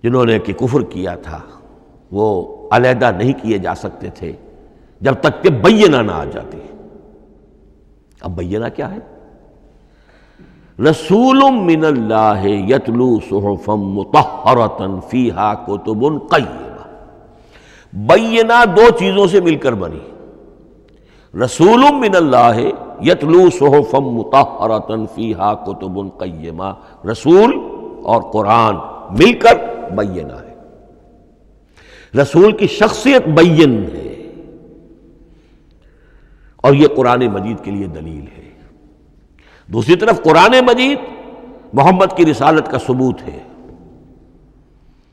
جنہوں نے کہ کفر کیا تھا وہ علیحدہ نہیں کیے جا سکتے تھے جب تک کہ بینہ نہ آ جاتی۔ اب بینہ کیا ہے؟ رسول من اللہ یتلو صحفا مطہرۃ فیہا کتب قیمہ۔ بینہ دو چیزوں سے مل کر بنی، رسول من اللہ یتلو صحفا مطہرۃ فیہا کتب قیمہ، رسول اور قرآن مل کر بینہ ہے۔ رسول کی شخصیت بین ہے اور یہ قرآن مجید کے لیے دلیل ہے۔ دوسری طرف قرآن مجید محمد کی رسالت کا ثبوت ہے،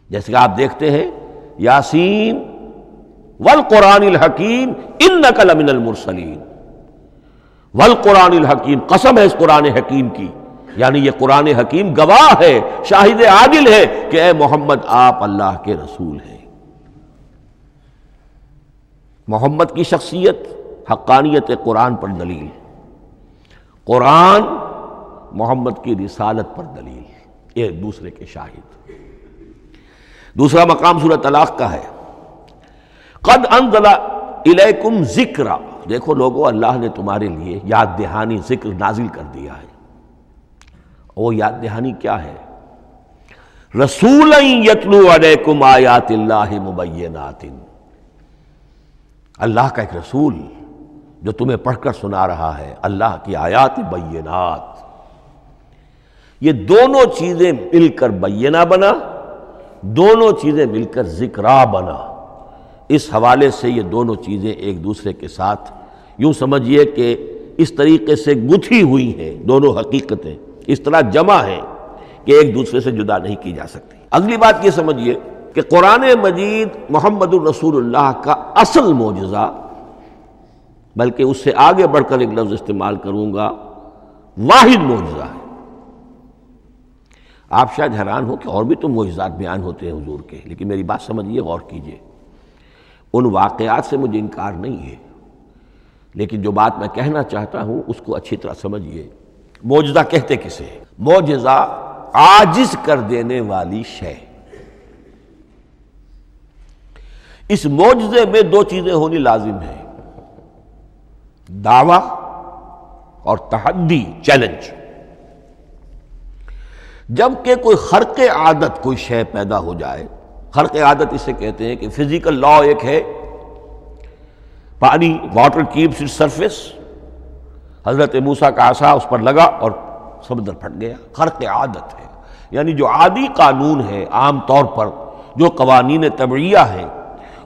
جیسے کہ آپ دیکھتے ہیں یاسین والقرآن الحکیم انک لمن المرسلین، والقرآن الحکیم، قسم ہے اس قرآن حکیم کی، یعنی یہ قرآن حکیم گواہ ہے، شاہد عادل ہے کہ اے محمد آپ اللہ کے رسول ہیں۔ محمد کی شخصیت حقانیت قرآن پر دلیل، قرآن محمد کی رسالت پر دلیل، ایک دوسرے کے شاہد۔ دوسرا مقام سورہ طلاق کا ہے، قد انزل الیکم ذکرا، دیکھو لوگو اللہ نے تمہارے لیے یاد دہانی ذکر نازل کر دیا ہے۔ وہ یاد دہانی کیا ہے؟ رسولا یتلو علیکم آیات اللہ مبینات، اللہ کا ایک رسول جو تمہیں پڑھ کر سنا رہا ہے اللہ کی آیات بینات۔ یہ دونوں چیزیں مل کر بینہ بنا، دونوں چیزیں مل کر ذکرا بنا۔ اس حوالے سے یہ دونوں چیزیں ایک دوسرے کے ساتھ یوں سمجھیے کہ اس طریقے سے گتھی ہوئی ہیں، دونوں حقیقتیں اس طرح جمع ہیں کہ ایک دوسرے سے جدا نہیں کی جا سکتی۔ اگلی بات یہ سمجھیے کہ قرآن مجید محمد الرسول اللہ کا اصل معجزہ، بلکہ اس سے آگے بڑھ کر ایک لفظ استعمال کروں گا، واحد معجزہ ہے۔ آپ شاید حیران ہو کہ اور بھی تو معجزات بیان ہوتے ہیں حضور کے، لیکن میری بات سمجھیے، غور کیجیے، ان واقعات سے مجھے انکار نہیں ہے، لیکن جو بات میں کہنا چاہتا ہوں اس کو اچھی طرح سمجھیے۔ معجزہ کہتے کسے؟ معجزہ عاجز کر دینے والی شے۔ اس معجزے میں دو چیزیں ہونی لازم ہیں، دعویٰ اور تحدی، چیلنج۔ جب کہ کوئی خرق عادت کوئی شے پیدا ہو جائے، خرق عادت اسے کہتے ہیں کہ فزیکل لا ایک ہے، پانی، واٹر کیپس اٹس سرفیس، حضرت موسیٰ کا عصا اس پر لگا اور سمندر پھٹ گیا، خرق عادت ہے، یعنی جو عادی قانون ہے، عام طور پر جو قوانین طبعیہ ہیں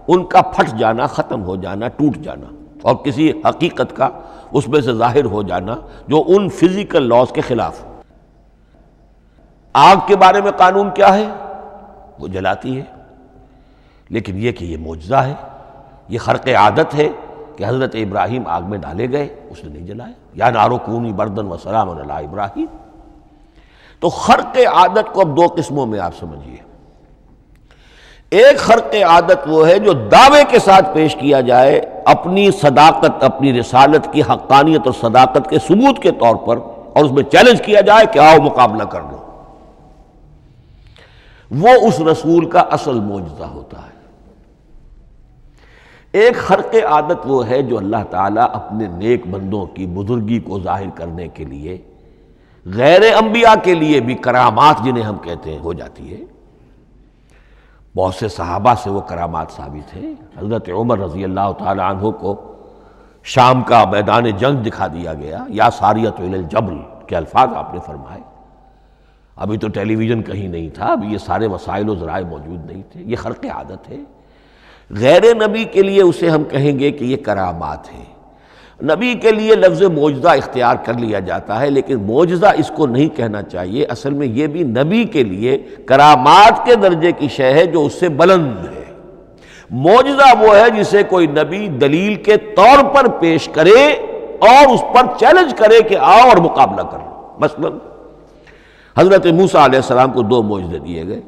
ان کا پھٹ جانا، ختم ہو جانا، ٹوٹ جانا، اور کسی حقیقت کا اس میں سے ظاہر ہو جانا جو ان فزیکل لاز کے خلاف۔ آگ کے بارے میں قانون کیا ہے؟ وہ جلاتی ہے، لیکن یہ کہ یہ معجزہ ہے، یہ خرق عادت ہے کہ حضرت ابراہیم آگ میں ڈالے گئے، اس نے نہیں جلایا، یا نارو کونی بردن و سلاما علی ابراہیم۔ تو خرق عادت کو اب دو قسموں میں آپ سمجھیے۔ ایک خرق عادت وہ ہے جو دعوے کے ساتھ پیش کیا جائے اپنی صداقت، اپنی رسالت کی حقانیت اور صداقت کے ثبوت کے طور پر، اور اس میں چیلنج کیا جائے کہ آؤ مقابلہ کر لو، وہ اس رسول کا اصل معجزہ ہوتا ہے۔ ایک خرق عادت وہ ہے جو اللہ تعالیٰ اپنے نیک بندوں کی بزرگی کو ظاہر کرنے کے لیے، غیر انبیاء کے لیے بھی کرامات جنہیں ہم کہتے ہیں ہو جاتی ہے۔ بہت سے صحابہ سے وہ کرامات ثابت ہیں۔ حضرت عمر رضی اللہ تعالی عنہ کو شام کا میدان جنگ دکھا دیا گیا، یا ساریۃ الی الجبل کے الفاظ آپ نے فرمائے۔ ابھی تو ٹیلی ویژن کہیں نہیں تھا، ابھی یہ سارے وسائل و ذرائع موجود نہیں تھے، یہ خرق عادت ہے۔ غیر نبی کے لیے اسے ہم کہیں گے کہ یہ کرامات ہے۔ نبی کے لیے لفظ معجزہ اختیار کر لیا جاتا ہے، لیکن معجزہ اس کو نہیں کہنا چاہیے، اصل میں یہ بھی نبی کے لیے کرامات کے درجے کی شے ہے جو اس سے بلند ہے۔ معجزہ وہ ہے جسے کوئی نبی دلیل کے طور پر پیش کرے اور اس پر چیلنج کرے کہ آؤ اور مقابلہ کرو۔ مثلا حضرت موسیٰ علیہ السلام کو دو معجزے دیے گئے،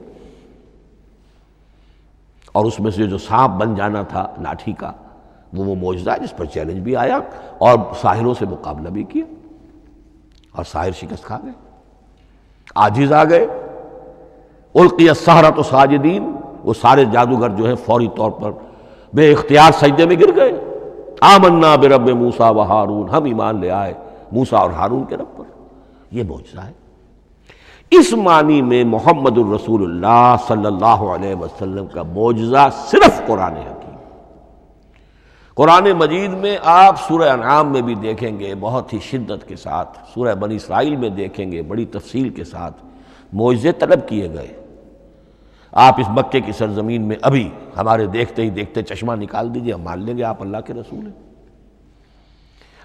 اور اس میں سے جو سانپ بن جانا تھا لاٹھی کا، وہ معجزہ ہے جس پر چیلنج بھی آیا اور ساحروں سے مقابلہ بھی کیا، اور ساحر شکست کھا گئے، عاجز آ گئے۔ القی السحرۃ ساجدین، وہ سارے جادوگر جو ہیں فوری طور پر بے اختیار سجدے میں گر گئے۔ آمنا برب موسیٰ و ہارون، ہم ایمان لے آئے موسیٰ اور ہارون کے رب پر۔ یہ معجزہ ہے۔ اس معنی میں محمد الرسول اللہ صلی اللہ علیہ وسلم کا معجزہ صرف قرآن حکیم۔ قرآن مجید میں آپ سورہ انعام میں بھی دیکھیں گے بہت ہی شدت کے ساتھ، سورہ بنی اسرائیل میں دیکھیں گے بڑی تفصیل کے ساتھ معجزے طلب کیے گئے۔ آپ اس مکے کی سرزمین میں ابھی ہمارے دیکھتے ہی دیکھتے چشمہ نکال دیجئے، ہم مان لیں گے آپ اللہ کے رسول ہیں۔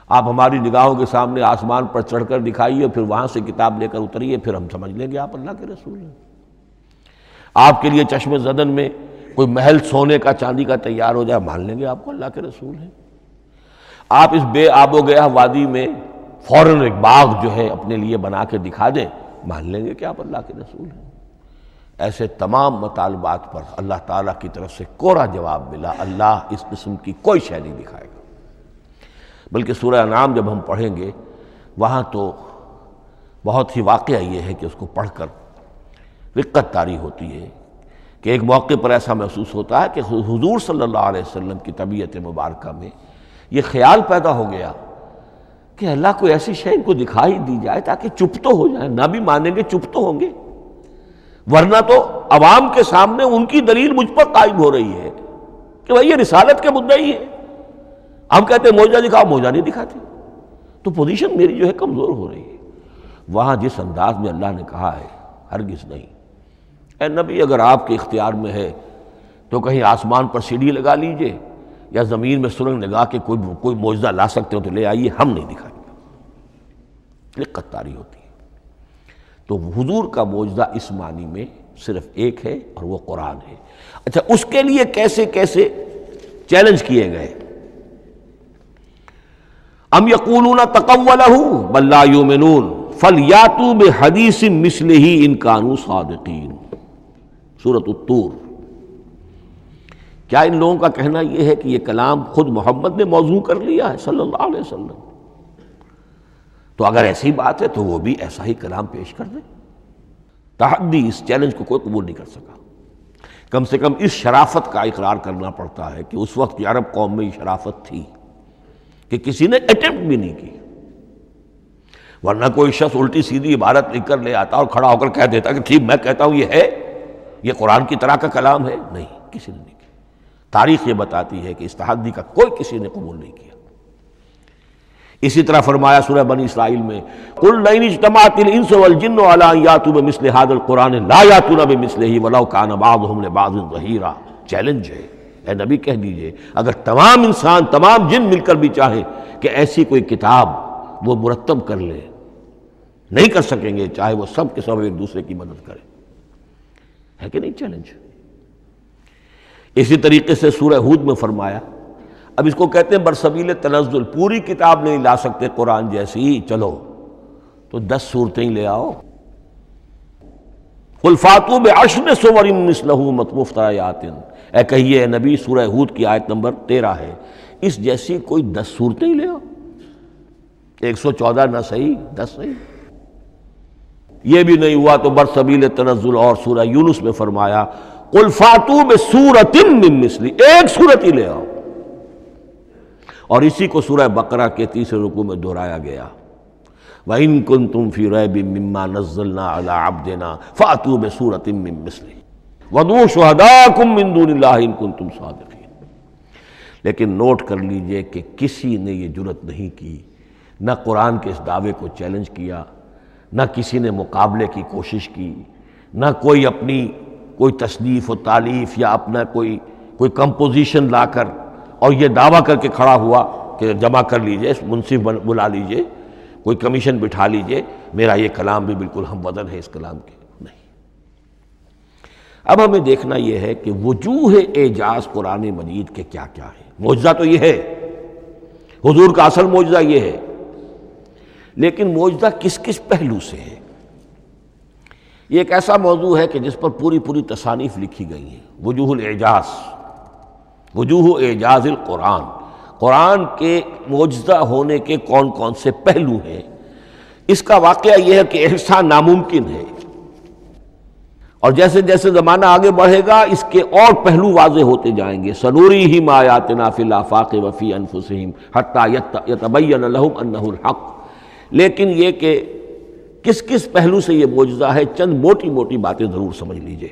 آپ ہماری نگاہوں کے سامنے آسمان پر چڑھ کر دکھائیے، پھر وہاں سے کتاب لے کر اتریے، پھر ہم سمجھ لیں گے آپ اللہ کے رسول ہیں۔ آپ کے لیے چشم زدن میں کوئی محل سونے کا چاندی کا تیار ہو جائے، مان لیں گے آپ کو اللہ کے رسول ہیں۔ آپ اس بے آب و گیا وادی میں فوراً ایک باغ جو ہے اپنے لیے بنا کے دکھا دیں، مان لیں گے کہ آپ اللہ کے رسول ہیں۔ ایسے تمام مطالبات پر اللہ تعالیٰ کی طرف سے کوڑا جواب ملا، اللہ اس قسم کی کوئی شے نہیں دکھائے گا۔ بلکہ سورہ انعام جب ہم پڑھیں گے وہاں تو بہت ہی واقعہ یہ ہے کہ اس کو پڑھ کر رقت طاری ہوتی ہے کہ ایک موقع پر ایسا محسوس ہوتا ہے کہ حضور صلی اللہ علیہ وسلم کی طبیعت مبارکہ میں یہ خیال پیدا ہو گیا کہ اللہ کو ایسی شے ان کو دکھائی دی جائے تاکہ چپ تو ہو جائے، نہ بھی مانیں گے چپ تو ہوں گے، ورنہ تو عوام کے سامنے ان کی دلیل مجھ پر قائم ہو رہی ہے کہ بھائی یہ رسالت کے مدعی ہے، ہم کہتے ہیں معجزہ دکھاؤ، معجزہ نہیں دکھاتے، تو پوزیشن میری جو ہے کمزور ہو رہی ہے۔ وہاں جس انداز میں اللہ نے کہا ہے ہرگز نہیں، اے نبی اگر آپ کے اختیار میں ہے تو کہیں آسمان پر سیڑھی لگا لیجئے یا زمین میں سرنگ لگا کے کوئی معجزہ لا سکتے ہو تو لے آئیے، ہم نہیں دکھائیں گے۔ رقت طاری ہوتی ہے۔ تو حضور کا معجزہ اس معنی میں صرف ایک ہے اور وہ قرآن ہے۔ اچھا، اس کے لیے کیسے کیسے چیلنج کیے گئے؟ ام یقولون تقولہ بل لا یؤمنون فلیاتوا بحدیث مثلہ ان کانوا صادقین، سورۃ الطور۔ کیا ان لوگوں کا کہنا یہ ہے کہ یہ کلام خود محمد نے موضوع کر لیا ہے صلی اللہ علیہ وسلم؟ تو اگر ایسی بات ہے تو وہ بھی ایسا ہی کلام پیش کر دیں۔ تحدی، اس چیلنج کو کوئی قبول نہیں کر سکا۔ کم سے کم اس شرافت کا اقرار کرنا پڑتا ہے کہ اس وقت کی عرب قوم میں یہ شرافت تھی کہ کسی نے اٹیمپٹ بھی نہیں کی، ورنہ کوئی شخص الٹی سیدھی عبارت لکھ کر لے آتا اور کھڑا ہو کر کہہ دیتا کہ ٹھیک میں کہتا ہوں یہ ہے، یہ قرآن کی طرح کا کلام ہے۔ نہیں، کسی نے نہیں کیا۔ تاریخ یہ بتاتی ہے کہ اس تحدی کا کوئی کسی نے قبول نہیں کیا۔ اسی طرح فرمایا سورہ بنی اسرائیل میں قُلْ لَئِنِ اجْتَمَعَتِ الْإِنسُ وَالْجِنُّ عَلَىٰ أَن يَأْتُوا بِمِثْلِ هَٰذَا الْقُرْآنِ لَا يَأْتُونَ بِمِثْلِهِ وَلَوْ كَانَ بَعْضُهُمْ لِبَعْضٍ ظَهِيرًا۔ چیلنج ہے، اے نبی کہہ دیجئے اگر تمام انسان، تمام جن مل کر بھی چاہیں کہ ایسی کوئی کتاب وہ مرتب کر لیں، نہیں کر سکیں گے، چاہے وہ سب کے سب ایک دوسرے کی مدد کریں۔ ہے کہ نہیں چیلنج؟ اسی طریقے سے سورہ ہود میں فرمایا، اب اس کو کہتے ہیں برسبیل تنزل، پوری کتاب نہیں لا سکتے قرآن جیسی، چلو تو 10 سورتیں لے آؤ۔ قُلْ فَأْتُوا بِعَشْرِ سُوَرٍ مِثْلَهُ مُفْتَرَيَاتٍ، اے کہیے اے نبی، سورہ ہود کی آیت نمبر 13 ہے، اس جیسی کوئی 10 سورتیں لے آؤ۔ 114 نہ صحیح، 10 صحیح۔ یہ بھی نہیں ہوا تو برسبیل تنزل اور سورہ یونس میں فرمایا قُلْ فَأْتُوا بِسُورَةٍ مِّن مِثْلِهِ، ایک سورت ہی لے آؤ۔ اور اسی کو سورہ بقرہ کے 30 رکوع میں دہرایا گیا، وَإِن كُنتُمْ فِي رَيْبٍ مِّمَّا نَزَّلْنَا عَلَىٰ عَبْدِنَا فَأْتُوا بِسُورَةٍ مِّن مِّثْلِهِ وَادْعُوا شُهَدَاءَكُم مِّن دُونِ اللَّهِ إِن كُنتُمْ صَادِقِينَ۔ لیکن نوٹ کر لیجئے کہ کسی نے یہ جرأت نہیں کی، نہ قرآن کے اس دعوے کو چیلنج کیا، نہ کسی نے مقابلے کی کوشش کی، نہ کوئی اپنی کوئی تصنیف و تالیف یا اپنا کوئی کمپوزیشن لا کر اور یہ دعویٰ کر کے کھڑا ہوا کہ جمع کر لیجئے، منصف بلا لیجئے، کوئی کمیشن بٹھا لیجئے، میرا یہ کلام بھی بالکل ہم وزن ہے اس کلام کے، نہیں۔ اب ہمیں دیکھنا یہ ہے کہ وجوہ اعجاز قرآن مجید کے کیا کیا ہے۔ معجزہ تو یہ ہے، حضور کا اصل معجزہ یہ ہے، لیکن معجزہ کس کس پہلو سے ہے؟ یہ ایک ایسا موضوع ہے کہ جس پر پوری تصانیف لکھی گئی ہیں۔ وجوہ الاعجاز، وجوہ اعجاز القرآن، قرآن کے معجزہ ہونے کے کون کون سے پہلو ہیں۔ اس کا واقعہ یہ ہے کہ احسان ناممکن ہے، اور جیسے جیسے زمانہ آگے بڑھے گا اس کے اور پہلو واضح ہوتے جائیں گے. سنوریہم آیاتنا فی الآفاق وفی انفسہم حتی یتبین لہم انہ الحق. لیکن یہ کہ کس کس پہلو سے یہ معجزہ ہے، چند موٹی موٹی باتیں ضرور سمجھ لیجئے.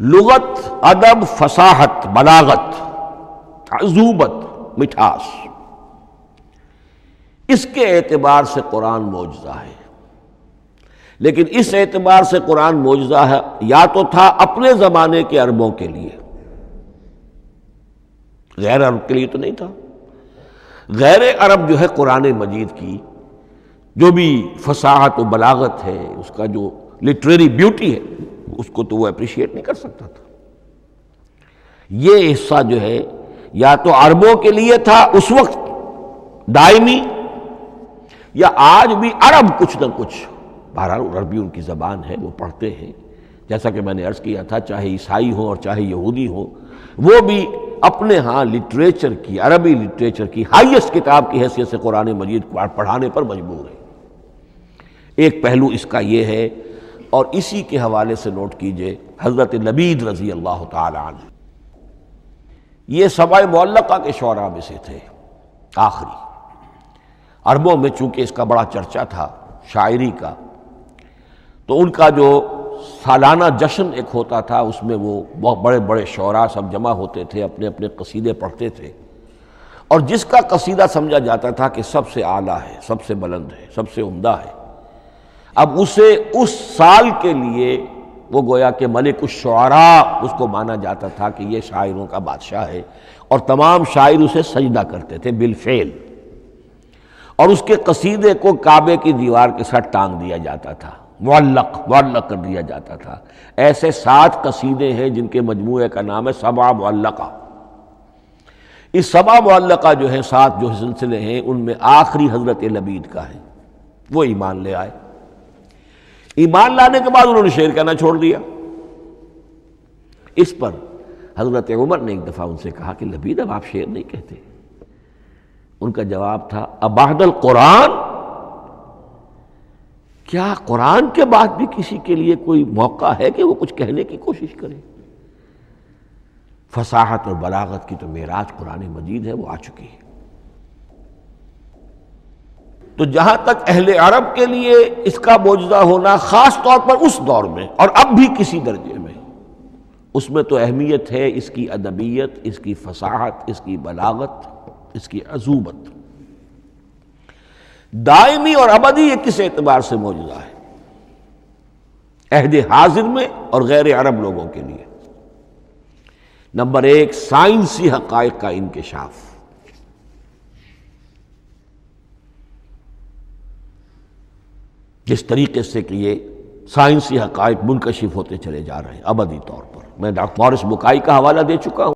لغت، ادب، فصاحت، بلاغت، عذوبت، مٹھاس، اس کے اعتبار سے قرآن معجزہ ہے. لیکن اس اعتبار سے قرآن معجزہ ہے یا تو تھا اپنے زمانے کے عربوں کے لیے، غیر عرب کے لیے تو نہیں تھا. غیر عرب جو ہے قرآن مجید کی جو بھی فصاحت و بلاغت ہے، اس کا جو لٹریری بیوٹی ہے، اس کو تو وہ اپریشیٹ نہیں کر سکتا تھا. یہ حصہ جو ہے یا تو عربوں کے لیے تھا اس وقت دائمی، یا آج بھی عرب کچھ نہ کچھ، بہرحال عربی ان کی زبان ہے، وہ پڑھتے ہیں. جیسا کہ میں نے عرض کیا تھا، چاہے عیسائی ہوں اور چاہے یہودی ہوں، وہ بھی اپنے ہاں لٹریچر کی، عربی لٹریچر کی ہائیسٹ کتاب کی حیثیت سے قرآن مجید پڑھانے پر مجبور ہے. ایک پہلو اس کا یہ ہے. اور اسی کے حوالے سے نوٹ کیجئے حضرت لبید رضی اللہ تعالی عنہ، یہ سبع معلقہ کے شعراء میں سے تھے آخری. عربوں میں چونکہ اس کا بڑا چرچا تھا شاعری کا، تو ان کا جو سالانہ جشن ایک ہوتا تھا، اس میں وہ بہت بڑے بڑے شعراء سب جمع ہوتے تھے، اپنے اپنے قصیدے پڑھتے تھے. اور جس کا قصیدہ سمجھا جاتا تھا کہ سب سے اعلیٰ ہے، سب سے بلند ہے، سب سے عمدہ ہے، اب اسے اس سال کے لیے وہ گویا کہ ملک الشعراء اس کو مانا جاتا تھا کہ یہ شاعروں کا بادشاہ ہے. اور تمام شاعر اسے سجدہ کرتے تھے بالفعل، اور اس کے قصیدے کو کعبے کی دیوار کے ساتھ ٹانگ دیا جاتا تھا، معلق کر دیا جاتا تھا. ایسے 7 قصیدے ہیں جن کے مجموعے کا نام ہے سبع معلقہ. اس سبع معلقہ جو ہیں 7 جو سلسلے ہیں، ان میں آخری حضرت لبید کا ہے. وہ ایمان لے آئے. ایمان لانے کے بعد انہوں نے شعر کہنا چھوڑ دیا. اس پر حضرت عمر نے ایک دفعہ ان سے کہا کہ لبید اب آپ شعر نہیں کہتے. ان کا جواب تھا ابعد القرآن، کیا قرآن کے بعد بھی کسی کے لیے کوئی موقع ہے کہ وہ کچھ کہنے کی کوشش کرے؟ فصاحت اور بلاغت کی تو معراج قرآن مجید ہے، وہ آ چکی ہے. تو جہاں تک اہل عرب کے لیے اس کا معجزہ ہونا خاص طور پر اس دور میں اور اب بھی کسی درجے میں، اس میں تو اہمیت ہے اس کی ادبیت، اس کی فصاحت، اس کی بلاغت، اس کی عذوبت. دائمی اور ابدی یہ کس اعتبار سے معجزہ ہے؟ عہد حاضر میں اور غیر عرب لوگوں کے لیے. نمبر 1، سائنسی حقائق کا انکشاف. جس طریقے سے کہ یہ سائنسی حقائق منکشف ہوتے چلے جا رہے ہیں ابدی طور پر. میں ڈاکٹر مورس بکائی کا حوالہ دے چکا ہوں.